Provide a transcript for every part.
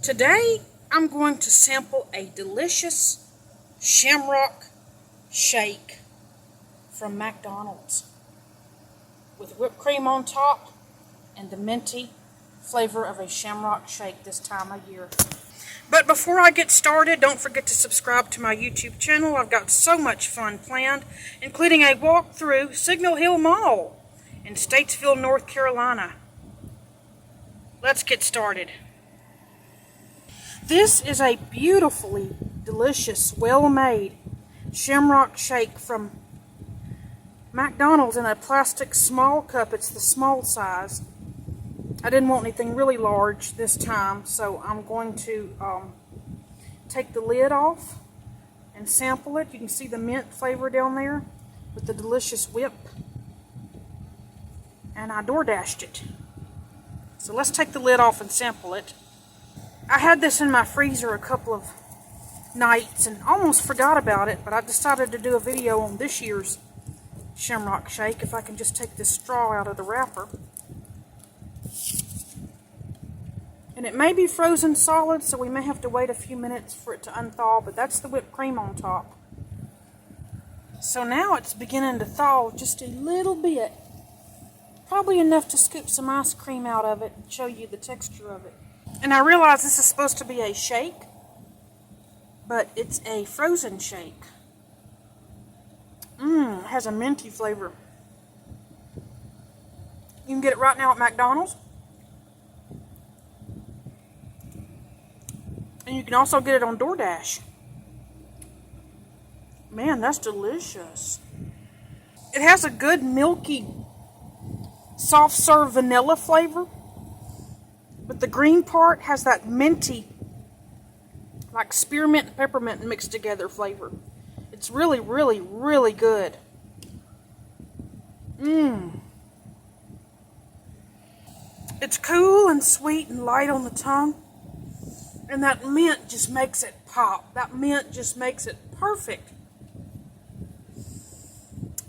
Today, I'm going to sample a delicious Shamrock Shake from McDonald's with whipped cream on top and the minty flavor of a Shamrock Shake this time of year. But before I get started, don't forget to subscribe to my YouTube channel. I've got so much fun planned, including a walk through Signal Hill Mall in Statesville, North Carolina. Let's get started. This is a beautifully delicious, well-made Shamrock Shake from McDonald's in a plastic small cup. It's the small size. I didn't want anything really large this time, so I'm going to take the lid off and sample it. You can see the mint flavor down there with the delicious whip. And I DoorDashed it. So let's take the lid off and sample it. I had this in my freezer a couple of nights and almost forgot about it, but I decided to do a video on this year's Shamrock Shake if I can just take this straw out of the wrapper. And it may be frozen solid, so we may have to wait a few minutes for it to unthaw, but that's the whipped cream on top. So now it's beginning to thaw just a little bit. Probably enough to scoop some ice cream out of it and show you the texture of it. And I realize this is supposed to be a shake, but it's a frozen shake. It has a minty flavor. You can get it right now at McDonald's. And you can also get it on DoorDash. Man, that's delicious. It has a good milky, soft serve vanilla flavor. But the green part has that minty, like spearmint and peppermint mixed together flavor. It's really, really, really good. It's cool and sweet and light on the tongue. And that mint just makes it pop. That mint just makes it perfect.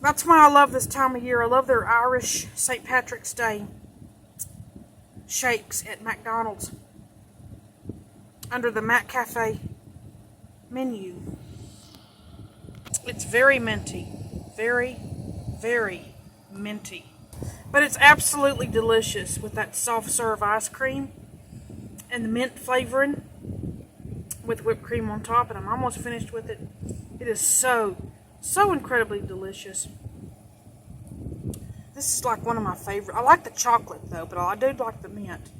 That's why I love this time of year. I love their Irish St. Patrick's Day shakes at McDonald's under the Mac Cafe menu. It's very minty. Very, very minty. But it's absolutely delicious with that soft serve ice cream and the mint flavoring with whipped cream on top, and I'm almost finished with it. It is so incredibly delicious. This is like one of my favorite. I like the chocolate though, but I do like the mint.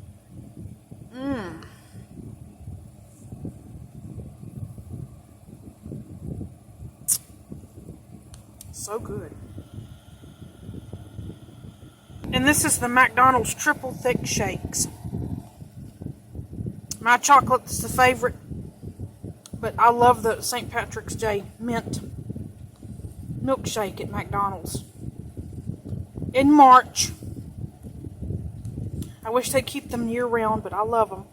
So good. And this is the McDonald's Triple Thick Shakes. My chocolate's the favorite, but I love the St. Patrick's Day mint milkshake at McDonald's. In March. I wish they'd keep them year-round, but I love them.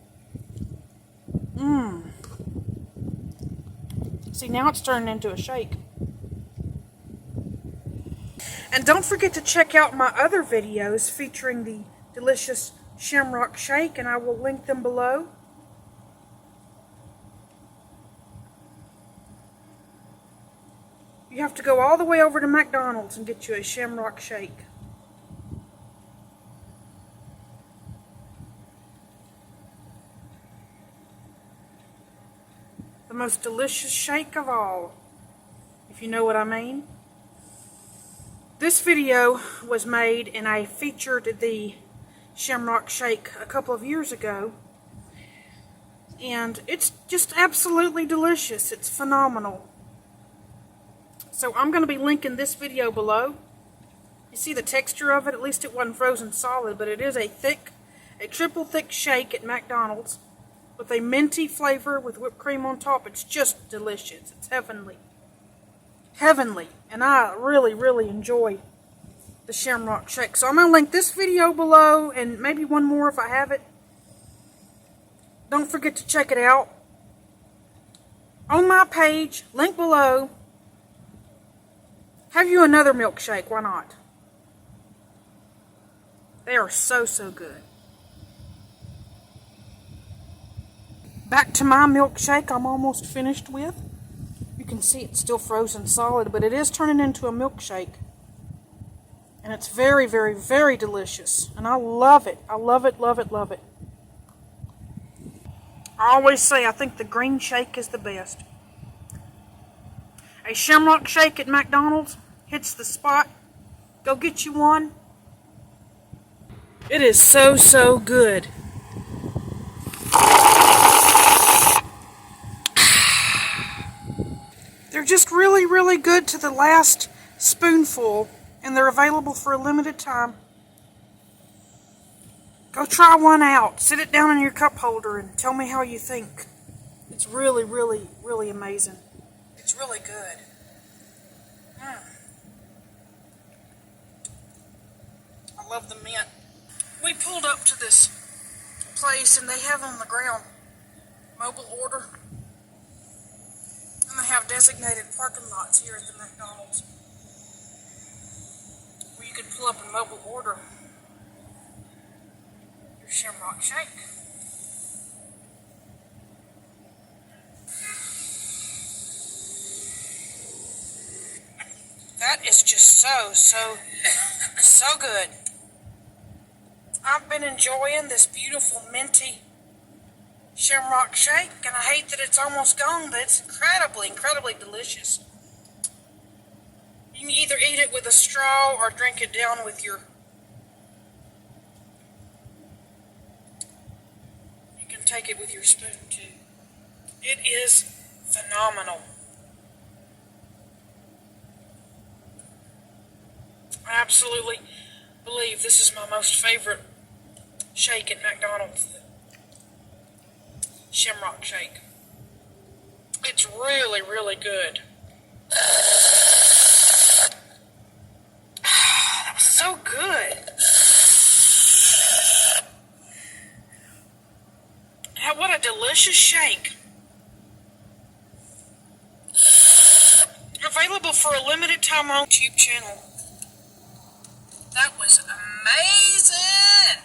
See, now it's turning into a shake. And don't forget to check out my other videos featuring the delicious Shamrock Shake, and I will link them below. You have to go all the way over to McDonald's and get you a Shamrock Shake. The most delicious shake of all, if you know what I mean. This video was made and I featured the Shamrock Shake a couple of years ago. And it's just absolutely delicious. It's phenomenal. So I'm going to be linking this video below. You see the texture of it? At least it wasn't frozen solid, but it is a triple thick shake at McDonald's with a minty flavor with whipped cream on top. It's just delicious. It's heavenly. Heavenly. And I really, really enjoy the Shamrock Shake. So I'm going to link this video below and maybe one more if I have it. Don't forget to check it out on my page, link below. Have you another milkshake? Why not? They are so good. Back to my milkshake I'm almost finished with. You can see it's still frozen solid, but it is turning into a milkshake. And it's very, very, very delicious. And I love it. I love it, love it, love it. I always say I think the green shake is the best. A Shamrock Shake at McDonald's hits the spot. Go get you one. It is so, so good. They're just really, really good to the last spoonful, and they're available for a limited time. Go try one out. Sit it down in your cup holder and tell me how you think. It's really, really, really amazing. It's really good. I love the mint. We pulled up to this place and they have on the ground mobile order. And they have designated parking lots here at the McDonald's where you can pull up and mobile order your Shamrock Shake. That is just so good. I've been enjoying this beautiful minty Shamrock Shake, and I hate that it's almost gone, but it's incredibly, incredibly delicious. You can either eat it with a straw or drink it down with your... You can take it with your spoon, too. It is phenomenal. I absolutely believe this is my most favorite shake at McDonald's. Shamrock Shake. It's really, really good. That was so good. What a delicious shake. Available for a limited time on YouTube channel. That was amazing.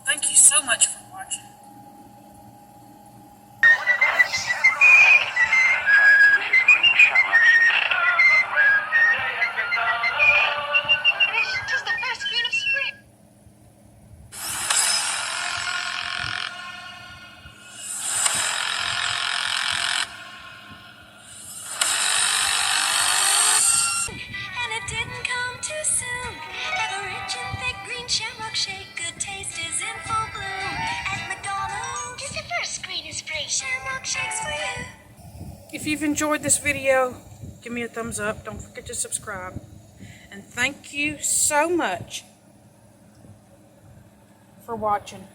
Thank you so much for watching. Tis the first green of spring. And it didn't come too soon. That rich and thick green Shamrock Shake, good taste is in full bloom. At McDonald's, tis the first green of spring. Shamrock Shakes for you. If you've enjoyed this video, give me a thumbs up. Don't forget to subscribe. And thank you so much for watching.